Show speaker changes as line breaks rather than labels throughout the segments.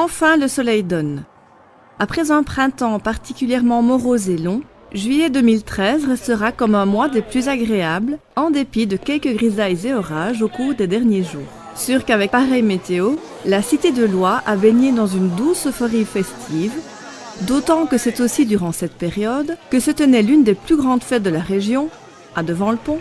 Enfin, le soleil donne. Après un printemps particulièrement morose et long, juillet 2013 restera comme un mois des plus agréables, en dépit de quelques grisailles et orages au cours des derniers jours. Sûr qu'avec pareille météo, la cité de Loie a baigné dans une douce euphorie festive, d'autant que c'est aussi durant cette période que se tenait l'une des plus grandes fêtes de la région, à Devant-le-Pont,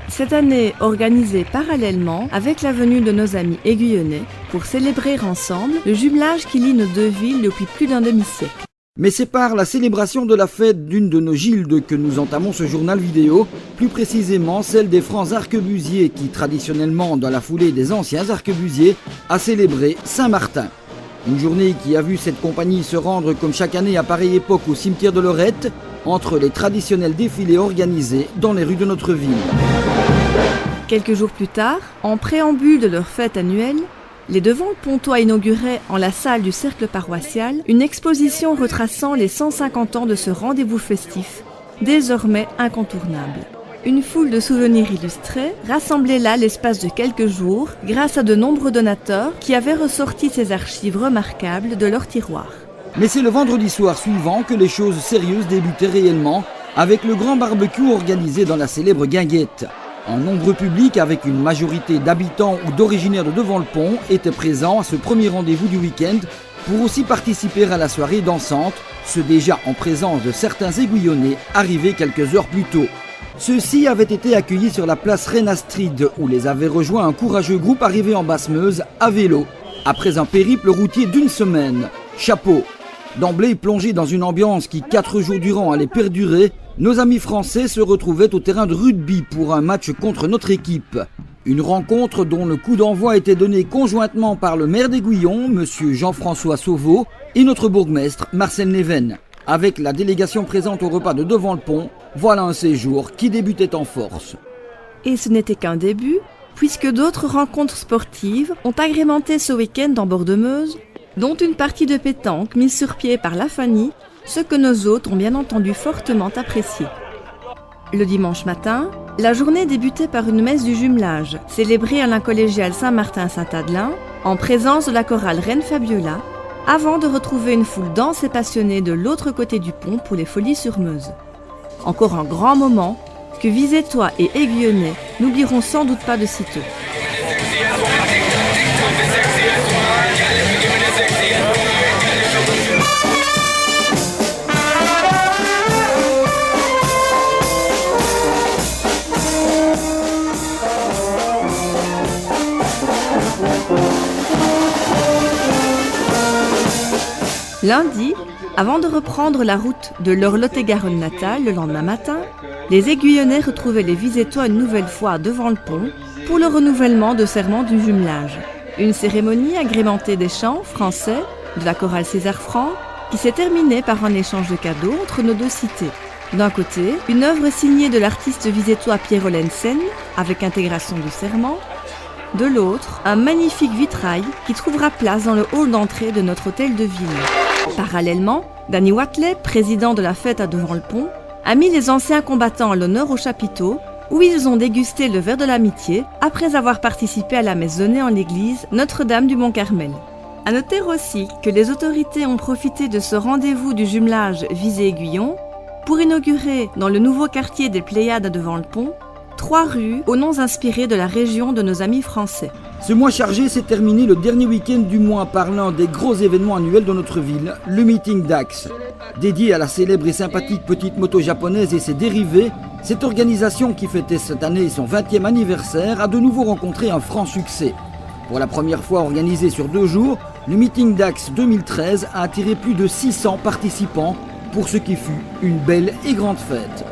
cette année organisée parallèlement avec la venue de nos amis aiguillonnais pour célébrer ensemble le jumelage qui lie nos deux villes depuis plus d'un demi-siècle.
Mais c'est par la célébration de la fête d'une de nos gildes que nous entamons ce journal vidéo, plus précisément celle des francs arquebusiers qui, traditionnellement dans la foulée des anciens arquebusiers, a célébré Saint-Martin. Une journée qui a vu cette compagnie se rendre comme chaque année à pareille époque au cimetière de Lorette, entre les traditionnels défilés organisés dans les rues de notre ville.
Quelques jours plus tard, en préambule de leur fête annuelle, les Devant-le-Pontois inauguraient en la salle du cercle paroissial une exposition retraçant les 150 ans de ce rendez-vous festif, désormais incontournable. Une foule de souvenirs illustrés rassemblés là l'espace de quelques jours grâce à de nombreux donateurs qui avaient ressorti ces archives remarquables de leur tiroir.
Mais c'est le vendredi soir suivant que les choses sérieuses débutaient réellement avec le grand barbecue organisé dans la célèbre guinguette. Un nombreux public avec une majorité d'habitants ou d'originaires de Devant-le-Pont était présent à ce premier rendez-vous du week-end pour aussi participer à la soirée dansante, ce déjà en présence de certains aiguillonnés arrivés quelques heures plus tôt. Ceux-ci avaient été accueillis sur la place Reine-Astrid où les avait rejoints un courageux groupe arrivé en Basse-Meuse à vélo, après un périple routier d'une semaine. Chapeau! D'emblée plongés dans une ambiance qui 4 jours durant allait perdurer, nos amis français se retrouvaient au terrain de rugby pour un match contre notre équipe. Une rencontre dont le coup d'envoi était donné conjointement par le maire d'Aiguillon, M. Jean-François Sauveau, et notre bourgmestre, Marcel Neven. Avec la délégation présente au repas de Devant-le-Pont, voilà un séjour qui débutait en force.
Et ce n'était qu'un début, puisque d'autres rencontres sportives ont agrémenté ce week-end en bord de Meuse, dont une partie de pétanque mise sur pied par la Fanny, ce que nos hôtes ont bien entendu fortement apprécié. Le dimanche matin, la journée débutait par une messe du jumelage, célébrée à la collégiale Saint-Martin-Saint-Adelin, en présence de la chorale Reine Fabiola, avant de retrouver une foule dense et passionnée de l'autre côté du pont pour les Folies sur Meuse. Encore un grand moment que Visétois et Aiguillonnais n'oublieront sans doute pas de sitôt. Lundi, avant de reprendre la route de leur Lot-et-Garonne natale le lendemain matin, les Aiguillonnais retrouvaient les Visétois une nouvelle fois devant le pont pour le renouvellement de serment du jumelage. Une cérémonie agrémentée des chants français de la chorale César Franck qui s'est terminée par un échange de cadeaux entre nos deux cités. D'un côté, une œuvre signée de l'artiste visétois Pierre Olensen avec intégration du serment. De l'autre, un magnifique vitrail qui trouvera place dans le hall d'entrée de notre hôtel de ville. Parallèlement, Danny Watley, président de la fête à Devant-le-Pont, a mis les anciens combattants à l'honneur au chapiteau, où ils ont dégusté le verre de l'amitié après avoir participé à la messe donnée en l'église Notre-Dame du Mont-Carmel. À noter aussi que les autorités ont profité de ce rendez-vous du jumelage Visé-Aiguillon pour inaugurer dans le nouveau quartier des Pléiades à Devant-le-Pont 3 rues aux noms inspirés de la région de nos amis français.
Ce mois chargé s'est terminé le dernier week-end du mois par l'un des gros événements annuels de notre ville, le meeting d'Axe. Dédié à la célèbre et sympathique petite moto japonaise et ses dérivés, cette organisation qui fêtait cette année son 20e anniversaire a de nouveau rencontré un franc succès. Pour la première fois organisé sur 2 jours, le meeting d'Axe 2013 a attiré plus de 600 participants pour ce qui fut une belle et grande fête.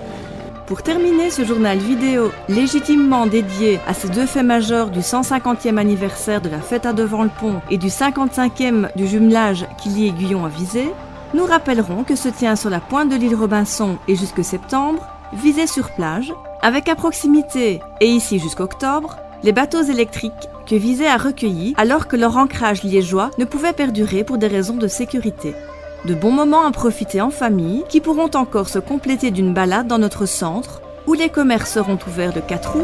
Pour terminer ce journal vidéo légitimement dédié à ces 2 faits majeurs du 150e anniversaire de la fête à Devant-le-Pont et du 55e du jumelage qui lie Aiguillon à Visé, nous rappellerons que se tient sur la pointe de l'île Robinson et jusque septembre, Visé sur plage, avec à proximité, et ici jusqu'octobre, les bateaux électriques que Visé a recueillis alors que leur ancrage liégeois ne pouvait perdurer pour des raisons de sécurité. De bons moments à profiter en famille qui pourront encore se compléter d'une balade dans notre centre où les commerces seront ouverts de 4 roues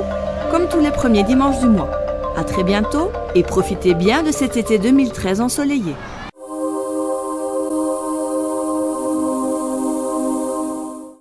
comme tous les premiers dimanches du mois. À très bientôt et profitez bien de cet été 2013 ensoleillé.